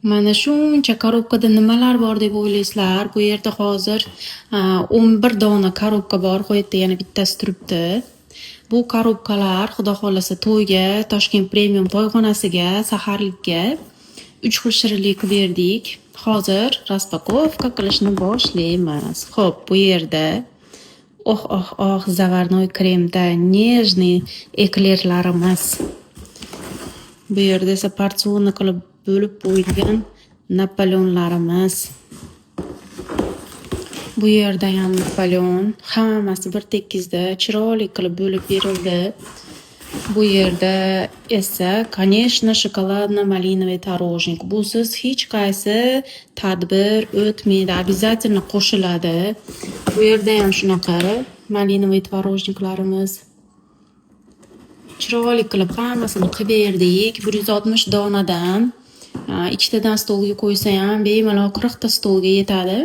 Mana shuncha korobkada nimalar bor deb o'ylaysizlar? Bu yerda hozir 11 dona korobka bor. Bu yerda yana bittasi turibdi. Bu korobkalar xudo xolasa to'yga, Toshkent Premium to'yxonasiga, saharlikka 3 xil shirinlik qilib berdik. Hozir raspakovka qilishni boshlaymiz. Xo'p, bu yerda zavarnoy kremda nejniy eklerlarimiz. Bu yerda esa porsionni qilib bo'lib qo'yilgan Napoleonlarimiz. Bu yerda ham Napoleon, hammasi bir tekizda chiroyli qilib bo'lib berildi. Bu yerda esa, конечно, shokoladno-malinoviy tvorожник. Busiz hech qaysi tadbir o'tmaydi, обязательно qo'shiladi. Bu yerda ham shunaqa malinoviy tvorожникlarimiz. Chiroyli qilib hammasini qilib berdik. 160 donadan ikkitadan stolga qo'ysa ham bemalol 40 ta stolga yetadi.